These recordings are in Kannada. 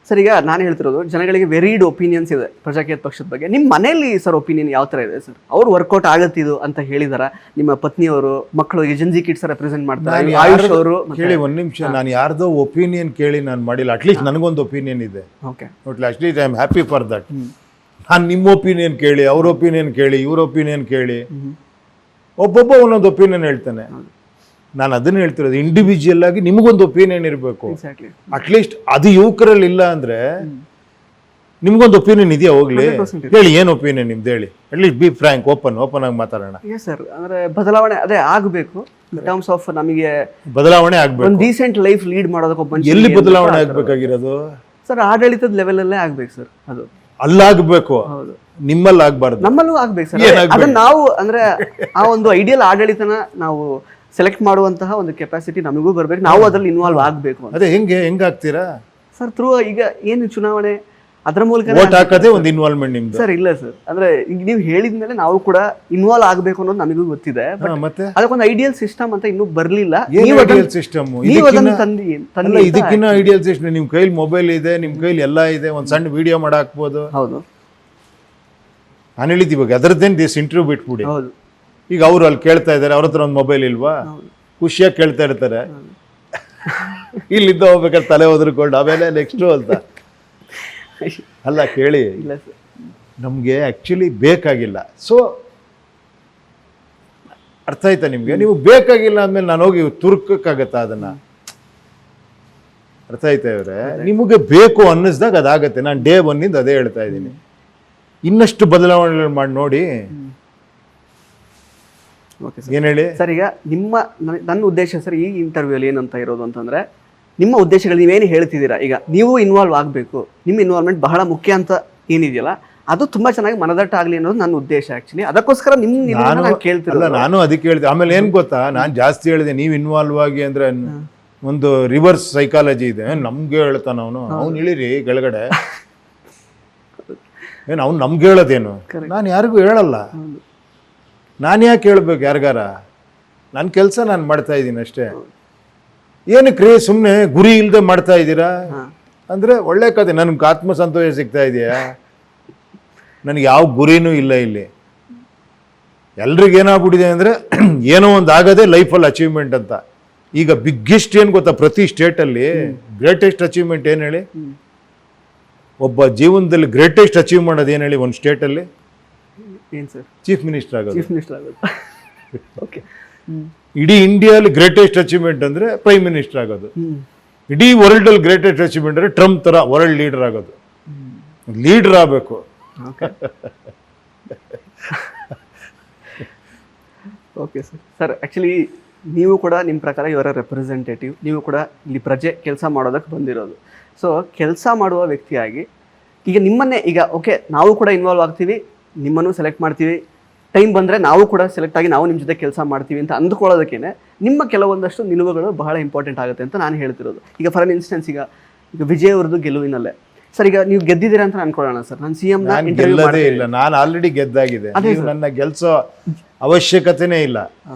ಸರ್ ಈಗ ನಾನು ಹೇಳ್ತಿರೋದು ಜನಗಳಿಗೆ ವೆರಿಡ್ ಒಪಿನಿಯನ್ಸ್ ಇದೆ ಪ್ರಜಾಕೀಯ ಪಕ್ಷದ ಬಗ್ಗೆ. ನಿಮ್ಮ ಮನೆಯಲ್ಲಿ ಸರ್ ಒಪಿನಿಯನ್ ಯಾವ ಥರ ಇದೆ ಸರ್? ಅವ್ರು ವರ್ಕೌಟ್ ಆಗತ್ತಿದು ಅಂತ ಹೇಳಿದಾರ? ನಿಮ್ಮ ಪತ್ನಿಯವರು, ಮಕ್ಕಳು, ಜಂಜಿ ಕಿಡ್ಸ್ ರೆಪ್ರೆಸೆಂಟ್ ಮಾಡ್ತಾರೆ, ಆಯುಷ್ ಅವರು? ಕೇಳಿ ಒಂದು ನಿಮಿಷ, ನಾನು ಯಾರ್ದೋ ಒಪಿನಿಯನ್ ಕೇಳಿ ನಾನು ಮಾಡಿಲ್ಲ. ಅಟ್ಲೀಸ್ಟ್ ನನಗೊಂದು ಒಪಿನಿಯನ್ ಇದೆ. Okay, at least I am happy for that. ನಾನು ನಿಮ್ಮ ಒಪಿನಿಯನ್ ಕೇಳಿ, ಅವ್ರ ಒಪಿನಿಯನ್ ಕೇಳಿ, ಇವ್ರ ಒಪಿನಿಯನ್ ಕೇಳಿ, ಒಬ್ಬೊಬ್ಬ ಒಂದೊಂದು ಒಪಿನಿಯನ್ ಹೇಳ್ತಾನೆ. ನಾನು ಅದನ್ನ ಹೇಳ್ತಿರೋದು, ಇಂಡಿವಿಜುವಲ್ ಆಗಿ ನಿಮಗೊಂದು ಒಪಿನಿಯನ್ ಇರಬೇಕು. ಅಟ್ಲೀಸ್ಟ್ ಅದು ಯುವಕರಲ್ಲಿ ಇಲ್ಲ ಅಂದ್ರೆ ನಿಮ್ಗೊಂದು ಒಪಿನಿಯನ್ ಇದೆಯಾ? ಹೋಗ್ಲಿ ಹೇಳಿ, ಏನು ಒಪಿನಿಯನ್ ನಿಮ್ದು ಹೇಳಿ. ಅಟ್ಲೀಸ್ಟ್ ಬಿ ಫ್ರಾಂಕ್, ಓಪನ್ ಆಗಿ ಮಾತಾಡೋಣ. ಸರ್ ಅಂದ್ರೆ ಬದಲಾವಣೆ ಅದೇ ಆಗಬೇಕು. ಟರ್ಮ್ಸ್ ಆಫ್ ನಮಗೆ ಬದಲಾವಣೆ ಆಗ್ಬೇಕು. ಒಂದು ಡೀಸೆಂಟ್ ಲೈಫ್ ಲೀಡ್ ಮಾಡೋದಕ್ಕೆ ಎಲ್ಲಿ ಬದಲಾವಣೆ ಆಗ್ಬೇಕಾಗಿರೋದು? ಸರ್ ಆಡಳಿತದ ಲೆವೆಲ್ ಅಲ್ಲೇ ಆಗ್ಬೇಕು ಸರ್. ಅದು ಅಲ್ಲಾಗಬೇಕು, ನಿಮ್ಮಲ್ಲಿ ಆಗ್ಬಾರ್ದು, ನಮ್ಮಲ್ಲೂ ಆಗ್ಬೇಕು ಸರ್. ಅದನ್ನ ನಾವು ಅಂದ್ರೆ ಆ ಒಂದು ಐಡಿಯಲ್ ಆಡಳಿತನ ನಾವು ಸೆಲೆಕ್ಟ್ ಮಾಡುವಂತಹ ಒಂದು ಕೆಪಾಸಿಟಿ ನಮಗೂ ಬರ್ಬೇಕು. ನಾವು ಅದ್ರಲ್ಲಿ ಇನ್ವಾಲ್ವ್ ಆಗ್ಬೇಕು. ಅದೇ ಹೆಂಗಾಗ್ತೀರಾ ಸರ್? ಥ್ರೂ ಈಗ ಏನು ಚುನಾವಣೆ ಅದರ ಮೂಲಕ ವೋಟ್ ಹಾಕೋದೇ ಒಂದು ಇನ್ವಾಲ್ವ್ಮೆಂಟ್ ನಿಮ್ದು. ಸರ್ ಇಲ್ಲ ಸರ್, ಅಂದ್ರೆ ಈಗ ನೀವು ಹೇಳಿದ್ಮೇಲೆ ನಾವು ಕೂಡ ಇನ್ವಾಲ್ವ್ ಆಗ್ಬೇಕು ಅನ್ನೋದು ನಮಗೂ ಗೊತ್ತಿದೆ. ಮತ್ತೆ ಅದಕ್ಕೊಂದು ಐಡಿಯಲ್ ಸಿಸ್ಟಮ್ ಅಂತ ಇನ್ನೂ ಬರ್ಲಿಲ್ಲ. ಐಡಿಯಲ್ ಸಿಸ್ಟಮ್ ಇದಕ್ಕಿನ್ನ ಐಡಿಯಲ್ ಸಿಸ್ಟಮ್. ನಿಮ್ ಕೈಲಿ ಮೊಬೈಲ್ ಇದೆ, ನಿಮ್ ಕೈಲಿ ಎಲ್ಲ ಇದೆ, ಒಂದ್ ಸಣ್ಣ ವಿಡಿಯೋ ಮಾಡಿ ಹಾಕ್ಬೋದು. ಹೌದು, ನಾನು ಹೇಳಿದ್ ಇವಾಗ ಅದರದ್ದೇನು ದಿಸ್ ಇಂಟರ್ವ್ಯೂ ಬಿಟ್ಬಿಡಿ. ಹೌದು. ಈಗ ಅವ್ರು ಅಲ್ಲಿ ಕೇಳ್ತಾ ಇದಾರೆ, ಅವ್ರ ಹತ್ರ ಒಂದು ಮೊಬೈಲ್ ಇಲ್ವಾ? ಖುಷಿಯಾಗಿ ಕೇಳ್ತಾ ಇರ್ತಾರೆ. ಇಲ್ಲಿದ್ದ ಹೋಗ್ಬೇಕಾದ್ರೆ ತಲೆ ಹೋದ್ರಕೊಂಡು ಆಮೇಲೆ ನೆಕ್ಸ್ಟು ಅಂತ ಅಲ್ಲ. ಕೇಳಿ, ನಮ್ಗೆ ಆಕ್ಚುಲಿ ಬೇಕಾಗಿಲ್ಲ. ಸೊ ಅರ್ಥ ಆಯ್ತಾ ನಿಮ್ಗೆ? ನೀವು ಬೇಕಾಗಿಲ್ಲ ಅಂದ್ಮೇಲೆ ನಾನು ಹೋಗಿ ತುರ್ಕಕ್ಕಾಗತ್ತಾ ಅದನ್ನ? ಅರ್ಥ ಆಯ್ತಾ ಇವ್ರೆ? ನಿಮಗೆ ಬೇಕು ಅನ್ನಿಸ್ದಾಗ ಅದಾಗತ್ತೆ. ನಾನು ಡೇ ಒನ್ನಿಂದ ಅದೇ ಹೇಳ್ತಾ ಇದ್ದೀನಿ. ಇನ್ನಷ್ಟು ಬದಲಾವಣೆಗಳು ಮಾಡಿ ನೋಡಿ. ಏನ್ ಹೇಳಿ ಸರ್? ಈಗ ನನ್ನ ಉದ್ದೇಶ ಸರ್ ಈ ಇಂಟರ್ವ್ಯೂಲಿ ಏನಂತ ಇರೋದು ಅಂತಂದ್ರೆ, ನಿಮ್ಮ ಉದ್ದೇಶಗಳು ನೀವೇನು ಹೇಳ್ತಿದ್ದೀರಾ, ಈಗ ನೀವು ಇನ್ವಾಲ್ವ್ ಆಗಬೇಕು, ನಿಮ್ಮ ಇನ್ವಾಲ್ವ್ಮೆಂಟ್ ಬಹಳ ಮುಖ್ಯ ಅಂತ ಏನಿದೆಯಲ್ಲ, ಅದು ತುಂಬಾ ಚೆನ್ನಾಗಿ ಮನದಟ್ಟ ಆಗ್ಲಿ ಅನ್ನೋದು ನನ್ನ ಉದ್ದೇಶ. ಆಕ್ಚುಲಿ ಅದಕ್ಕೋಸ್ಕರ ನಾನು ಕೇಳ್ತಿರಲ್ಲ. ನಾನು ಅದಕ್ಕೆ ಹೇಳ್ದೆ. ಆಮೇಲೆ ಏನ್ ಗೊತ್ತಾ, ನಾನು ಜಾಸ್ತಿ ಹೇಳಿದೆ ನೀವು ಇನ್ವಾಲ್ವ್ ಆಗಿ ಅಂದ್ರೆ ಒಂದು ರಿವರ್ಸ್ ಸೈಕಾಲಜಿ ಇದೆ. ನಮ್ಗೆ ಹೇಳ್ತಾನ ಅವ್ನು ಇಳಿರಿ ಕೆಳಗಡೆ, ಏನು ಅವ್ನು ನಮ್ಗೆ ಹೇಳೋದೇನು? ನಾನು ಯಾರಿಗೂ ಹೇಳಲ್ಲ. ನಾನು ಯಾಕೆ ಹೇಳ್ಬೇಕು ಯಾರಿಗಾರ? ನನ್ನ ಕೆಲಸ ನಾನು ಮಾಡ್ತಾ ಇದ್ದೀನಿ ಅಷ್ಟೇ. ಏನಕ್ಕೆ ಸುಮ್ಮನೆ ಗುರಿ ಇಲ್ಲದೆ ಮಾಡ್ತಾ ಇದ್ದೀರಾ ಅಂದರೆ ಒಳ್ಳೆ ಕತೆ. ನನಗೆ ಆತ್ಮಸಂತೋಷ ಸಿಗ್ತಾ ಇದೆಯಾ? ನನಗೆ ಯಾವ ಗುರಿನೂ ಇಲ್ಲ ಇಲ್ಲಿ. ಎಲ್ರಿಗೂ ಏನಾಗ್ಬಿಟ್ಟಿದೆ ಅಂದರೆ ಏನೋ ಒಂದು ಆಗೋದೇ ಲೈಫಲ್ಲಿ ಅಚೀವ್ಮೆಂಟ್ ಅಂತ. ಈಗ ಬಿಗ್ಗೆಸ್ಟ್ ಏನು ಗೊತ್ತಾ, ಪ್ರತಿ ಸ್ಟೇಟಲ್ಲಿ ಗ್ರೇಟೆಸ್ಟ್ ಅಚೀವ್ಮೆಂಟ್ ಏನು ಹೇಳಿ? ಒಬ್ಬ ಜೀವನದಲ್ಲಿ ಗ್ರೇಟೆಸ್ಟ್ ಅಚೀವ್ ಮಾಡೋದು ಏನು ಹೇಳಿ? ಒಂದು ಸ್ಟೇಟಲ್ಲಿ ಚೀಫ್ ಮಿನಿಸ್ಟರ್ ಆಗೋದು. ಓಕೆ. ಇಡೀ ಇಂಡಿಯಾಲಿ ಗ್ರೇಟೆಸ್ಟ್ ಅಚೀವ್ಮೆಂಟ್ ಅಂದ್ರೆ ಪ್ರೈಮ್ ಮಿನಿಸ್ಟರ್ ಆಗೋದು. ಇಡೀ ವರ್ಲ್ಡ್ ಅಲ್ಲಿ ಗ್ರೇಟೆಸ್ಟ್ ಅಚೀವ್ಮೆಂಟ್ ಅಂದ್ರೆ ಟ್ರಂಪ್ ತರ ವರ್ಲ್ಡ್ ಲೀಡರ್ ಆಗೋದು. ಲೀಡರ್ ಆಗಬೇಕು. Okay sir. ಸರ್ ಆಕ್ಚುಲಿ ನೀವು ಕೂಡ ನಿಮ್ಮ ಪ್ರಕಾರ ಇವರ ರೆಪ್ರೆಸೆಂಟೇಟಿವ್, ನೀವು ಕೂಡ ಇಲ್ಲಿ ಪ್ರಜೆ ಕೆಲಸ ಮಾಡೋದಕ್ಕೆ ಬಂದಿರೋದು. ಸೊ ಕೆಲಸ ಮಾಡುವ ವ್ಯಕ್ತಿಯಾಗಿ ಈಗ ನಿಮ್ಮನ್ನೇ ಈಗ ಓಕೆ ನಾವು ಕೂಡ ಇನ್ವಾಲ್ವ್ ಆಗ್ತೀವಿ, ನಿಮ್ಮನ್ನು ಸೆಲೆಕ್ಟ್ ಮಾಡ್ತೀವಿ, ಟೈಮ್ ಬಂದರೆ ನಾವು ಕೂಡ ಸೆಲೆಕ್ಟ್ ಆಗಿ ನಾವು ನಿಮ್ಮ ಜೊತೆ ಕೆಲಸ ಮಾಡ್ತೀವಿ ಅಂತ ಅಂದ್ಕೊಳ್ಳೋದಕ್ಕೇನೆ ನಿಮ್ಮ ಕೆಲವೊಂದಷ್ಟು ನಿಲುವುಗಳು ಬಹಳ ಇಂಪಾರ್ಟೆಂಟ್ ಆಗುತ್ತೆ ಅಂತ ನಾನು ಹೇಳ್ತಿರೋದು. ಈಗ ಫಾರ್ ಇನ್ಸ್ಟೆನ್ಸ್ ಈಗ ವಿಜಯ್ ಅವ್ರದ್ದು ಗೆಲುವಿನಲ್ಲೇ ಸರ್, ಈಗ ನೀವು ಗೆದ್ದಿದ್ದೀರಾ ಅಂತ ಅನ್ಕೊಳ್ಳೋಣ ಸರ್. ನಾನು CM ಇಲ್ಲ, ನಾನು ಆಲ್ರೆಡಿ ಗೆದ್ದಾಗಿದೆ. ನನ್ನ ಗೆಲ್ಸೋ ಅವಶ್ಯಕತೆನೇ ಇಲ್ಲ.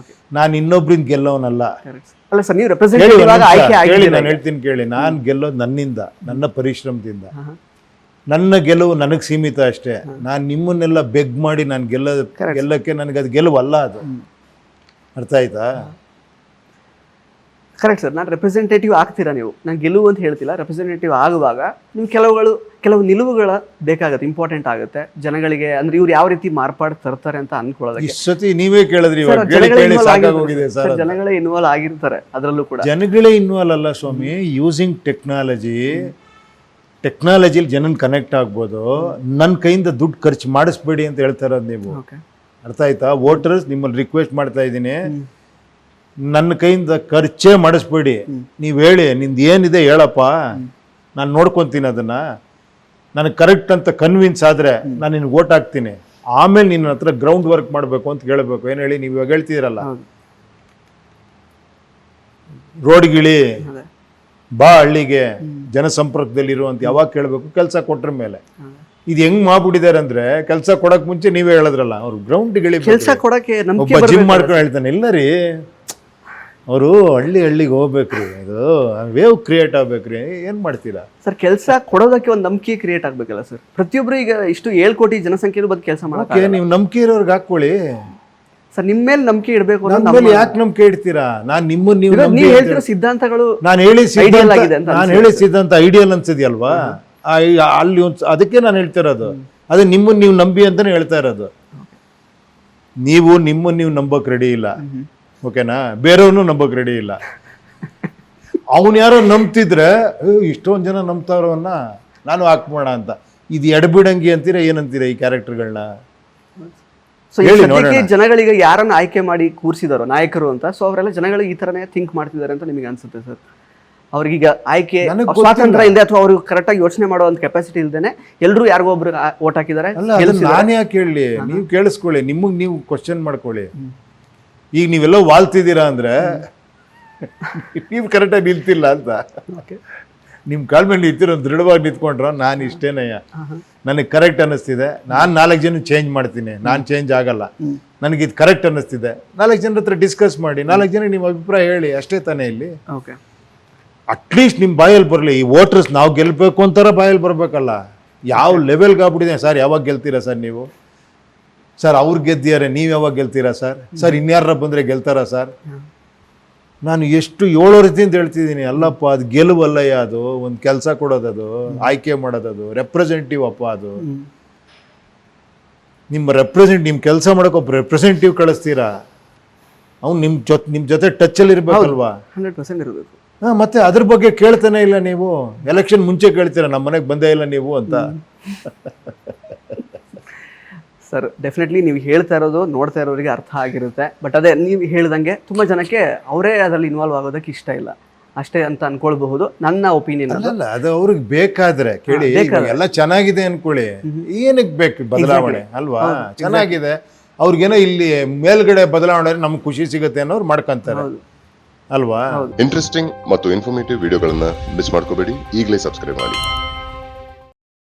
ನಾನು ಇನ್ನೊಬ್ರಿಂದ ಗೆಲ್ಲೋನಲ್ಲ. ಅಲ್ಲ ಸರ್, ನೀವು ರೆಪ್ರೆಸೆಂಟೇಟಿವ್ ಆಗಿ ಆಯ್ಕೆ ನಾನು ಹೇಳ್ತೀನಿ ಕೇಳಿ. ನಾನು ಗೆಲ್ಲೋದು ನನ್ನಿಂದ, ನನ್ನ ಪರಿಶ್ರಮದಿಂದ. ನನ್ನ ಗೆಲುವು ನನಗೆ ಸೀಮಿತ ಅಷ್ಟೇ. ನಾನು ನಿಮ್ಮನ್ನೆಲ್ಲ ಬೆಗ್ ಮಾಡಿ ನಾನು ಗೆಲ್ಲಕ್ಕೆ ನನಗೆ ಅದು ಗೆಲುವಲ್ಲ. ಅದು ಅರ್ಥ ಆಯ್ತಾ? Correct sir. ನಾನು ರೆಪ್ರೆಸೆಂಟೇಟಿವ್ ಆಗ್ತೀರಾ ನೀವು, ನಾನು ಗೆಲುವು ಅಂತ ಹೇಳ್ತಿಲ್ಲ. ರೆಪ್ರೆಸೆಂಟೇಟಿವ್ ಆಗುವಾಗ ನಿಮ್ಗೆ ಕೆಲವು ನಿಲುವುಗಳ ಬೇಕಾಗುತ್ತೆ, ಇಂಪಾರ್ಟೆಂಟ್ ಆಗುತ್ತೆ ಜನಗಳಿಗೆ. ಅಂದ್ರೆ ಇವ್ರು ಯಾವ ರೀತಿ ಮಾರ್ಪಾಡು ತರ್ತಾರೆ ಅಂತ ಅನ್ಕೊಳ್ಳೋದಕ್ಕೆ. ಸತಿ ನೀವೇ ಕೇಳಿದ್ರಿ, ಜನಗಳೇ ಇನ್ವಾಲ್ವ್ ಆಗಿರ್ತಾರೆ ಅದರಲ್ಲೂ ಕೂಡ. ಜನಗಳೇ ಇನ್ವಾಲ್ವ್ ಅಲ್ಲ ಸ್ವಾಮಿ. ಯೂಸಿಂಗ್ ಟೆಕ್ನಾಲಜಿಲಿ ಜನನ್ ಕನೆಕ್ಟ್ ಆಗ್ಬೋದು. ನನ್ನ ಕೈಯಿಂದ ದುಡ್ಡು ಖರ್ಚು ಮಾಡಿಸ್ಬೇಡಿ ಅಂತ ಹೇಳ್ತಾ ಇರೋದು ನೀವು. ಅರ್ಥ ಆಯ್ತಾ? ವೋಟರ್ಸ್ ನಿಮ್ಮಲ್ಲಿ ರಿಕ್ವೆಸ್ಟ್ ಮಾಡ್ತಾ ಇದ್ದೀನಿ, ನನ್ನ ಕೈಯಿಂದ ಖರ್ಚೇ ಮಾಡಿಸ್ಬೇಡಿ. ನೀವು ಹೇಳಿ, ನಿಂದು ಏನಿದೆ ಹೇಳಪ್ಪ, ನಾನು ನೋಡ್ಕೊತೀನಿ ಅದನ್ನ. ನನಗೆ ಕರೆಕ್ಟ್ ಅಂತ ಕನ್ವಿನ್ಸ್ ಆದರೆ ನಾನು ನಿನ್ಗೆ ವೋಟ್ ಹಾಕ್ತೀನಿ. ಆಮೇಲೆ ನಿನ್ನ ಹತ್ರ ಗ್ರೌಂಡ್ ವರ್ಕ್ ಮಾಡಬೇಕು ಅಂತ ಕೇಳಬೇಕು. ಏನು ಹೇಳಿ? ನೀವು ಇವಾಗ ಹೇಳ್ತಿದ್ದೀರಲ್ಲ, ರೋಡ್ಗಿಳಿ ಬಾ ಹಳ್ಳಿಗೆ ಜನಸಂಪರ್ಕದಲ್ಲಿ ಇರುವಂತ ಯಾವಾಗ ಕೇಳಬೇಕು? ಕೆಲಸ ಕೊಟ್ರ ಮೇಲೆ. ಇದು ಹೆಂಗ್ ಮಾಡ್ಬಿಟ್ಟಿದ್ದಾರೆ ಅಂದ್ರೆ, ಕೆಲಸ ಕೊಡಕ್ ಮುಂಚೆ ನೀವೇ ಹೇಳಿದ್ರಲ್ಲ, ಅವ್ರು ಗ್ರೌಂಡ್ ಗಿಳಿ ಕೆಲಸ ಕೊಡಕ್ಕೆ ಒಬ್ಬ ಜಿಮ್ ಮಾಡ್ಕೊಂಡು ಹೇಳ್ತಾನೆ, ಇಲ್ಲ ರೀ ಅವರು ಹಳ್ಳಿಗೆ ಹೋಗ್ಬೇಕ್ರಿ, ಅದು ವೇವ್ ಕ್ರಿಯೇಟ್ ಆಗ್ಬೇಕ್ರಿ. ಏನು ಮಾಡ್ತೀರಾ ಸರ್? ಕೆಲಸ ಕೊಡೋದಕ್ಕೆ ಒಂದು ನಂಬಿಕೆ ಕ್ರಿಯೇಟ್ ಆಗ್ಬೇಕಲ್ಲ ಸರ್? ಪ್ರತಿಯೊಬ್ರು ಈಗ ಇಷ್ಟು 7 ಕೋಟಿ ಜನಸಂಖ್ಯೆ ಬಂದು ಕೆಲಸ ಓಕೆ, ನೀವು ನಂಬಿಕೆ ಇರೋರ್ಗೆ ಹಾಕೊಳ್ಳಿ. ಸರ್ ನಿಮ್ಮ ಮೇಲೆ ನಂಬಿಕೆ ಇಡಬೇಕು ನನ್ನ ಮೇಲೆ ಯಾಕೆ ನಂಬಿಕೆ ಇಡ್ತೀರಾ? ನಾನು ನಿಮ್ಮನ್ನು ನೀವು ಹೇಳ್ತಿರೋ ಸಿದ್ಧಾಂತಗಳು ನಾನು ಹೇಳಿ ideal ಆಗಿದೆ ಅಂತ ನಾನು ಹೇಳಿ ಸಿದ್ಧಾಂತ ಐಡಿಯಲ್ ಅನ್ಸಿದ್ಯಲ್ವಾ? ಅಲ್ಲಿ ಅದಕ್ಕೆ ನಾನು ಹೇಳ್ತಿರೋದು. ಅದೇ ನಿಮ್ಮನ್ನು ನೀವು ನಂಬಿ ಅಂತಾನೆ ಹೇಳ್ತಾ ಇರೋದು. ನಿಮ್ಮನ್ನು ನೀವು ನಂಬೋಕೆ ರೆಡಿ ಇಲ್ಲ, ಓಕೆನಾ? ಬೇರೆಯವ್ರನ್ನೂ ನಂಬೋಕೆ ರೆಡಿ ಇಲ್ಲ. ಅವನು ಯಾರೋ ನಂಬ್ತಿದ್ರೆ ಇಷ್ಟೊಂದು ಜನ ನಂಬ್ತಾವ್ರವನ್ನ ನಾನು ಹಾಕ್ಬೋಣ ಅಂತ. ಇದು ಎಡಬಿಡಂಗಿ ಅಂತೀರಾ ಏನಂತೀರಾ ಈ ಕ್ಯಾರೆಕ್ಟರ್ಗಳನ್ನ? ಸೊ ಈ ಸದ್ಯಕ್ಕೆ ಜನಗಳಿಗೆ ಯಾರನ್ನ ಆಯ್ಕೆ ಮಾಡಿ ಕೂರಿಸಿದಾರೋ ನಾಯಕರು ಅಂತ, ಸೊ ಅವರೆಲ್ಲ ಜನಗಳು ಈ ತರನೇ ಥಿಂಕ್ ಮಾಡ್ತಿದ್ದಾರೆ ಅಂತ ನಿಮಗೆ ಅನ್ಸುತ್ತೆ ಸರ್? ಅವ್ರಿಗೀಗ ಆಯ್ಕೆ ಸ್ವಾತಂತ್ರ್ಯ ಇದೆ ಅಥವಾ ಅವ್ರಿಗೆ ಕರೆಕ್ಟಾಗಿ ಯೋಚನೆ ಮಾಡುವಂತ ಕೆಪಾಸಿಟಿ ಇಲ್ದೇನೆ ಎಲ್ಲರೂ ಯಾರಿಗೋ ಒಬ್ರು ಓಟ್ ಹಾಕಿದ್ದಾರೆ. ನಾನು ಯಾಕೆ ಹೇಳಿ, ನೀವು ಕೇಳಿಸ್ಕೊಳ್ಳಿ, ನಿಮಗೆ ನೀವು ಕ್ವಶನ್ ಮಾಡ್ಕೊಳ್ಳಿ. ಈಗ ನೀವೆಲ್ಲ ವಾಲ್ತಿದ್ದೀರಾ ಅಂದ್ರೆ ನೀವು ಕರೆಕ್ಟಾಗಿ ನಿಲ್ತಿಲ್ಲ ಅಂತ. ನಿಮ್ಮ ಕಾಲ ಮೇಲೆ ನಿಂತಿರೋ ದೃಢವಾಗಿ ನಿಂತ್ಕೊಂಡ್ರ ನಾನು ಇಷ್ಟೇನಯ್ಯ, ನನಗೆ ಕರೆಕ್ಟ್ ಅನ್ನಿಸ್ತಿದೆ, ನಾನು 4 ಜನ ಚೇಂಜ್ ಮಾಡ್ತೀನಿ, ನಾನು ಚೇಂಜ್ ಆಗಲ್ಲ, ನನಗೆ ಇದು ಕರೆಕ್ಟ್ ಅನ್ನಿಸ್ತಿದೆ. 4 ಜನರ ಹತ್ರ ಡಿಸ್ಕಸ್ ಮಾಡಿ, 4 ಜನ ನಿಮ್ಮ ಅಭಿಪ್ರಾಯ ಹೇಳಿ, ಅಷ್ಟೇ ತಾನೇ ಇಲ್ಲಿ. ಅಟ್ಲೀಸ್ಟ್ ನಿಮ್ಮ ಬಾಯಲ್ಲಿ ಬರಲಿ. ಈ ವೋಟರ್ಸ್ ನಾವು ಗೆಲ್ಲಬೇಕು ಅಂತಾರ ಬಾಯಲ್ಲಿ ಬರಬೇಕಲ್ಲ. ಯಾವ ಲೆವೆಲ್ಗೆ ಆಗ್ಬಿಟ್ಟಿದೆ ಸರ್? ಯಾವಾಗ ಗೆಲ್ತೀರಾ ಸರ್ ನೀವು? ಸರ್ ಅವ್ರು ಗೆದ್ದಿದ್ದಾರೆ, ನೀವು ಯಾವಾಗ ಗೆಲ್ತೀರಾ ಸರ್? ಸರ್ ಇನ್ಯಾರ ಬಂದರೆ ಗೆಲ್ತಾರಾ ಸರ್? ನಾನು ಎಷ್ಟು 7 ರೀತಿಯಿಂದ ಹೇಳ್ತಿದ್ದೀನಿ. ಅಲ್ಲಪ್ಪ, ಅದು ಗೆಲುವಲ್ಲಯ್ಯ, ಅದು ಒಂದು ಕೆಲಸ ಕೊಡೋದದು, ಆಯ್ಕೆ ಮಾಡೋದದು, ರೆಪ್ರೆಸೆಂಟೇಟಿವ್ ಅಪ್ಪ ಅದು. ನಿಮ್ಮ ಕೆಲಸ ಮಾಡೋಕೆ ಒಬ್ಬ ರೆಪ್ರೆಸೆಂಟೇಟಿವ್ ಕಳಿಸ್ತೀರಾ, ಅವ್ನು ನಿಮ್ಮ ಜೊತೆ ಟಚ್ಚಲ್ಲಿ ಇರಬೇಕಲ್ವಾ? 100% ಇರಬೇಕು. ಮತ್ತೆ ಅದ್ರ ಬಗ್ಗೆ ಕೇಳ್ತಾನೆ ಇಲ್ಲ ನೀವು. ಎಲೆಕ್ಷನ್ ಮುಂಚೆ ಕೇಳ್ತೀರಾ ನಮ್ಮ ಮನೆಗೆ ಬಂದೇ ಇಲ್ಲ ನೀವು ಅಂತ. ಸರ್ ಡೆಫಿನೆಟ್ಲಿ ನೀವು ಹೇಳ್ತಾ ಇರೋದು ನೋಡ್ತಾ ಇರೋರಿಗೆ ಅರ್ಥ ಆಗಿರುತ್ತೆ. ಬಟ್ ಅದೇ ನೀವು ಹೇಳ್ದಂಗೆ ತುಂಬ ಜನಕ್ಕೆ ಅವರೇ ಅದರಲ್ಲಿ ಇನ್ವಾಲ್ವ್ ಆಗೋದಕ್ಕೆ ಇಷ್ಟ ಇಲ್ಲ ಅಷ್ಟೇ ಅಂತ ಅನ್ಕೊಳ್ಬಹುದು. ನನ್ನ ಒಪಿನಿಯನ್ ಅಲ್ಲ, ಅದು ಅವ್ರಿಗೆ ಬೇಕಾದ್ರೆ ಕೇಳಿ. ಎಲ್ಲ ಚೆನ್ನಾಗಿದೆ ಅನ್ಕೊಳ್ಳಿ, ಏನಕ್ಕೆ ಬೇಕು ಬದಲಾವಣೆ ಅಲ್ವಾ? ಚೆನ್ನಾಗಿದೆ, ಅವ್ರಿಗೇನೋ ಇಲ್ಲಿ ಮೇಲ್ಗಡೆ ಬದಲಾವಣೆ ನಮ್ಗೆ ಖುಷಿ ಸಿಗುತ್ತೆ ಅನ್ನೋರು ಮಾಡ್ಕೊಂತಾರೆ ಅಲ್ವಾ? ಇಂಟ್ರೆಸ್ಟಿಂಗ್ ಮತ್ತು ಇನ್ಫಾರ್ಮೇಟಿವ್ ವಿಡಿಯೋಗಳನ್ನ ಮಿಸ್ ಮಾಡ್ಕೋಬೇಡಿ. ಈಗಲೇ ಸಬ್ಸ್ಕ್ರೈಬ್ ಮಾಡಿ.